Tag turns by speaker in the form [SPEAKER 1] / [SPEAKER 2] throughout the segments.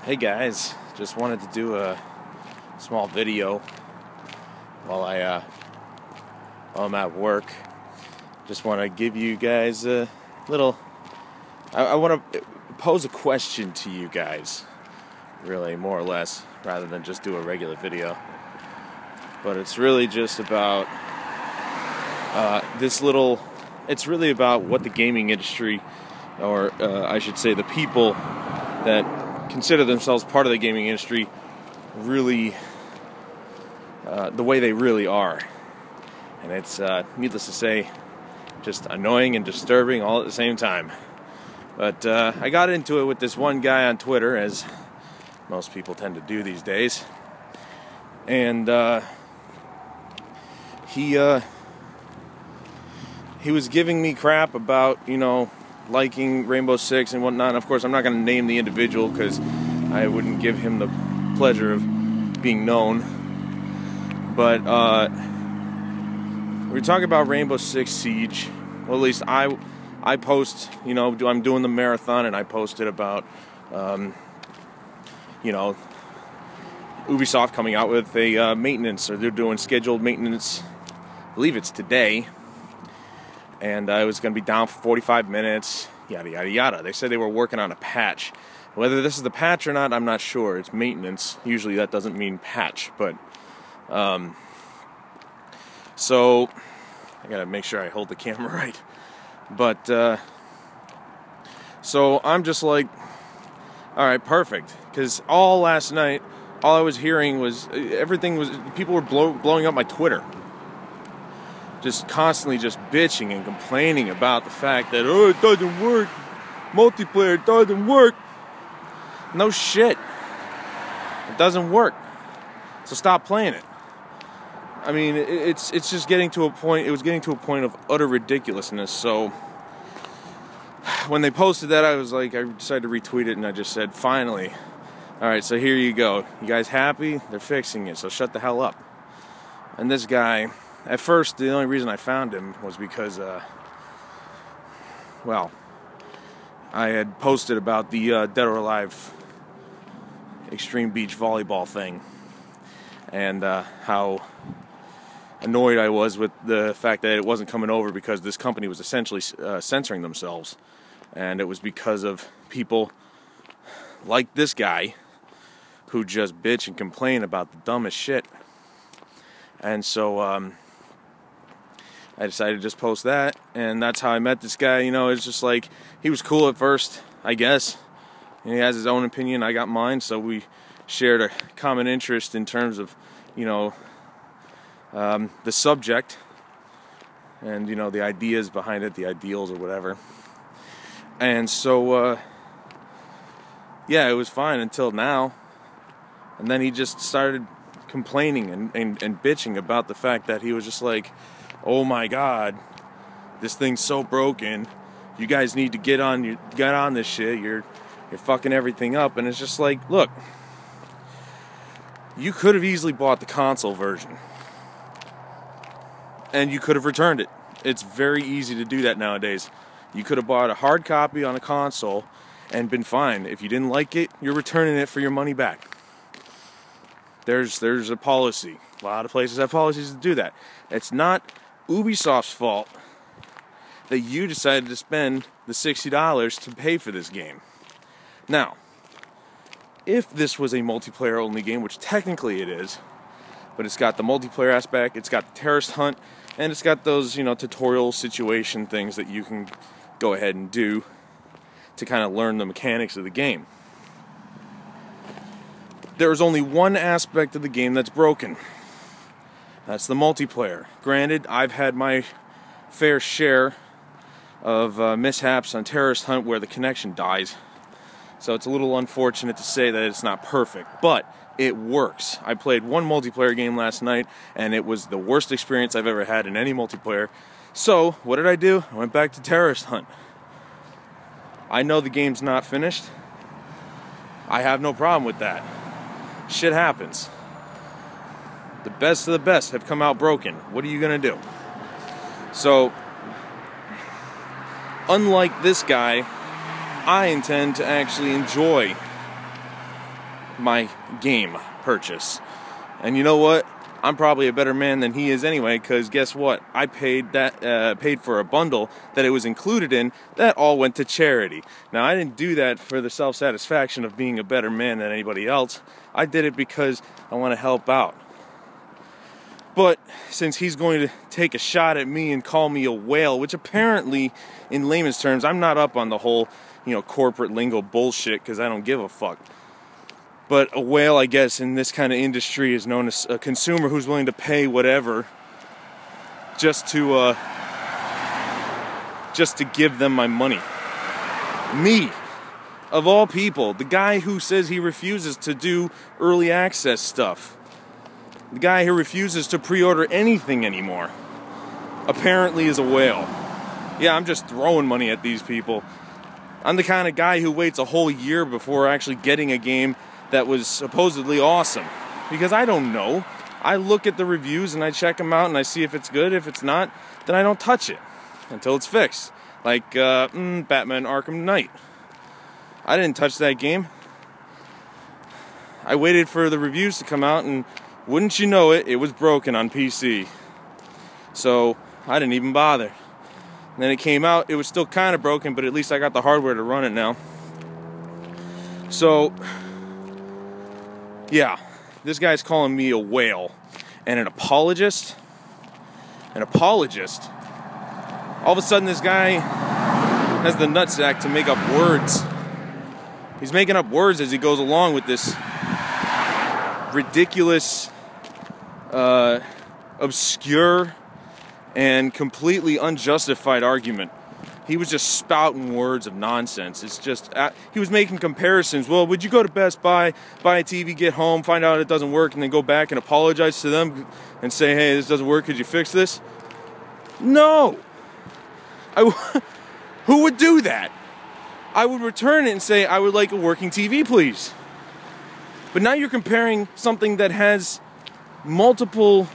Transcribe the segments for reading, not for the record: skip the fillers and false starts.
[SPEAKER 1] Hey guys, just wanted to do a small video while I'm at work. Just want to give you guys a little. I want to pose a question to you guys, really, more or less, rather than just do a regular video. But it's really just about this little. It's really about what the gaming industry, or I should say, the people that consider themselves part of the gaming industry, really, the way they really are. And it's, needless to say, just annoying and disturbing all at the same time. But I got into it with this one guy on Twitter, as most people tend to do these days. And he was giving me crap about, liking Rainbow Six and whatnot. And of course, I'm not going to name the individual because I wouldn't give him the pleasure of being known. But we talk about Rainbow Six Siege. Well, at least I post, I'm doing the marathon, and I posted about, Ubisoft coming out with a maintenance, or they're doing scheduled maintenance. I believe it's today. And I was going to be down for 45 minutes, yada, yada, yada. They said they were working on a patch. Whether this is the patch or not, I'm not sure. It's maintenance. Usually that doesn't mean patch, but... So, I got to make sure I hold the camera right. But, so I'm just like, alright, perfect. Because all last night, all I was hearing was, people were blowing up my Twitter. Just constantly just bitching and complaining about the fact that, oh, it doesn't work. Multiplayer doesn't work. No shit. It doesn't work. So stop playing it. I mean, it's just getting to a point, it was getting to a point of utter ridiculousness. So when they posted that, I decided to retweet it, and I just said, finally. Alright, so here you go. You guys happy? They're fixing it, so shut the hell up. And this guy... At first, the only reason I found him was because, I had posted about the Dead or Alive Extreme Beach Volleyball thing, and how annoyed I was with the fact that it wasn't coming over because this company was essentially censoring themselves, and it was because of people like this guy who just bitch and complain about the dumbest shit. And so, I decided to just post that, and that's how I met this guy. It's just like, he was cool at first, I guess. And he has his own opinion, I got mine, so we shared a common interest in terms of, the subject, and, the ideas behind it, the ideals or whatever. And so, yeah, it was fine until now. And then he just started complaining and bitching about the fact that he was just like, oh my god, this thing's so broken. You guys need to get on this shit. You're fucking everything up. And it's just like, look, you could have easily bought the console version, and you could have returned it. It's very easy to do that nowadays. You could have bought a hard copy on a console and been fine. If you didn't like it, you're returning it for your money back. There's a policy. A lot of places have policies to do that. It's not Ubisoft's fault that you decided to spend the $60 to pay for this game. Now, if this was a multiplayer-only game, which technically it is, but it's got the multiplayer aspect, it's got the terrorist hunt, and it's got those, tutorial situation things that you can go ahead and do to kind of learn the mechanics of the game. There's only one aspect of the game that's broken. That's the multiplayer. Granted, I've had my fair share of mishaps on Terrorist Hunt where the connection dies. So it's a little unfortunate to say that it's not perfect, but it works. I played one multiplayer game last night, and it was the worst experience I've ever had in any multiplayer. So, what did I do? I went back to Terrorist Hunt. I know the game's not finished. I have no problem with that. Shit happens. The best of the best have come out broken. What are you gonna do? So, unlike this guy, I intend to actually enjoy my game purchase. And you know what? I'm probably a better man than he is anyway, because guess what? I paid for a bundle that it was included in that all went to charity. Now, I didn't do that for the self-satisfaction of being a better man than anybody else. I did it because I want to help out. But since he's going to take a shot at me and call me a whale, which apparently, in layman's terms, I'm not up on the whole, corporate lingo bullshit, because I don't give a fuck. But a whale, I guess, in this kind of industry is known as a consumer who's willing to pay whatever just to give them my money. Me, of all people, the guy who says he refuses to do early access stuff. The guy who refuses to pre-order anything anymore, apparently is a whale. Yeah, I'm just throwing money at these people. I'm the kind of guy who waits a whole year before actually getting a game that was supposedly awesome, because I don't know. I look at the reviews and I check them out and I see if it's good. If it's not, then I don't touch it until it's fixed. Like Batman Arkham Knight. I didn't touch that game. I waited for the reviews to come out, and wouldn't you know it, it was broken on PC. So I didn't even bother. And then it came out, it was still kind of broken, but at least I got the hardware to run it now. So yeah, this guy's calling me a whale and an apologist. An apologist. All of a sudden, this guy has the nutsack to make up words. He's making up words as he goes along with this ridiculous, obscure, and completely unjustified argument. He was just spouting words of nonsense. It's just, he was making comparisons. Well, would you go to Best Buy, buy a TV, get home, find out it doesn't work, and then go back and apologize to them and say, hey, this doesn't work, could you fix this? No. Who would do that? I would return it and say, I would like a working TV, please. But now you're comparing something that has multiple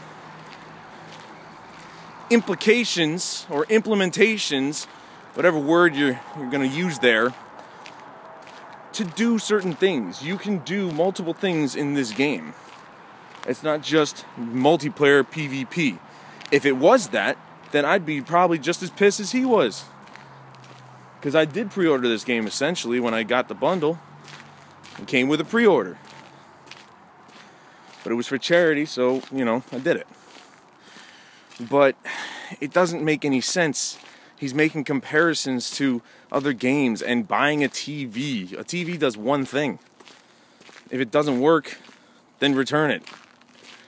[SPEAKER 1] implications or implementations, whatever word you're going to use there, to do certain things. You can do multiple things in this game. It's not just multiplayer PvP. If it was that, then I'd be probably just as pissed as he was. Because I did pre-order this game essentially when I got the bundle. It came with a pre-order. But it was for charity, so, I did it. But it doesn't make any sense. He's making comparisons to other games and buying a TV. A TV does one thing. If it doesn't work, then return it.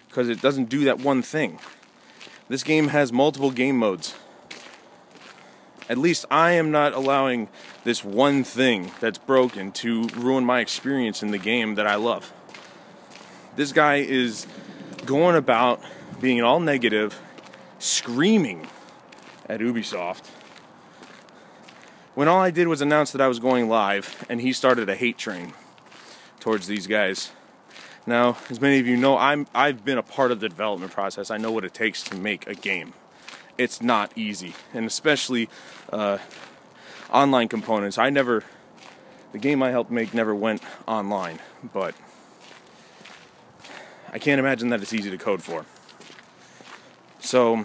[SPEAKER 1] Because it doesn't do that one thing. This game has multiple game modes. At least I am not allowing this one thing that's broken to ruin my experience in the game that I love. This guy is going about being all negative, screaming at Ubisoft, when all I did was announce that I was going live, and he started a hate train towards these guys. Now, as many of you know, I've been a part of the development process. I know what it takes to make a game. It's not easy, and especially online components. The game I helped make never went online, but I can't imagine that it's easy to code for. So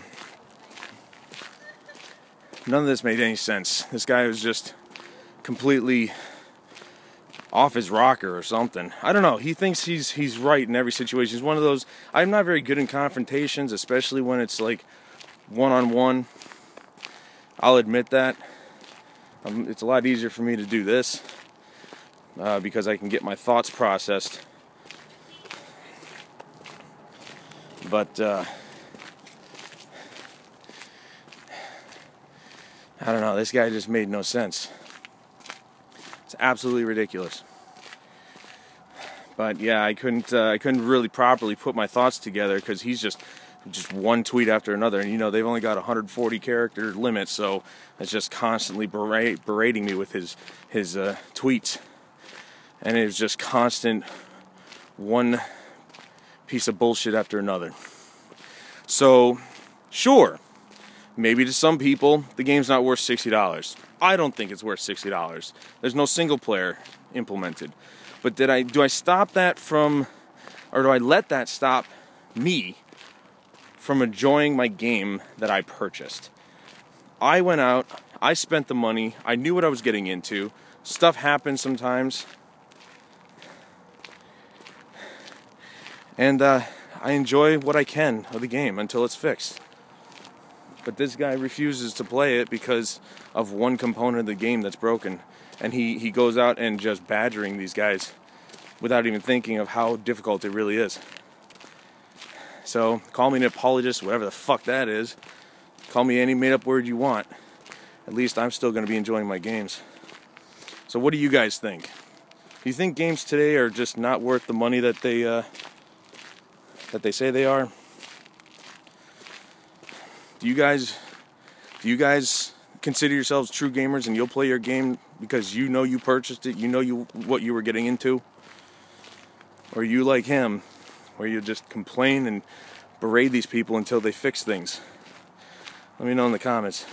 [SPEAKER 1] none of this made any sense. This guy was just completely off his rocker or something. I don't know. He thinks he's right in every situation. He's one of those. I'm not very good in confrontations, especially when it's like one-on-one. I'll admit that. It's a lot easier for me to do this because I can get my thoughts processed. But I don't know, this guy just made no sense. It's absolutely ridiculous. But yeah, I couldn't really properly put my thoughts together because he's just one tweet after another, and they've only got 140 character limit, so it's just constantly berating me with his tweets, and it was just constant one piece of bullshit after another. So, sure, Maybe to some people, the game's not worth $60. I don't think it's worth $60. There's no single player implemented. But do I stop that from, or do I let that stop me from enjoying my game that I purchased? I went out, I spent the money, I knew what I was getting into. Stuff happens sometimes. And I enjoy what I can of the game until it's fixed. But this guy refuses to play it because of one component of the game that's broken. And he goes out and just badgering these guys without even thinking of how difficult it really is. So, call me an apologist, whatever the fuck that is. Call me any made-up word you want. At least I'm still going to be enjoying my games. So what do you guys think? Do you think games today are just not worth the money that they say they are? Do you guys consider yourselves true gamers and you'll play your game because you know you purchased it, you know what you were getting into? Or are you like him, where you just complain and berate these people until they fix things? Let me know in the comments.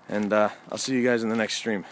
[SPEAKER 1] And I'll see you guys in the next stream.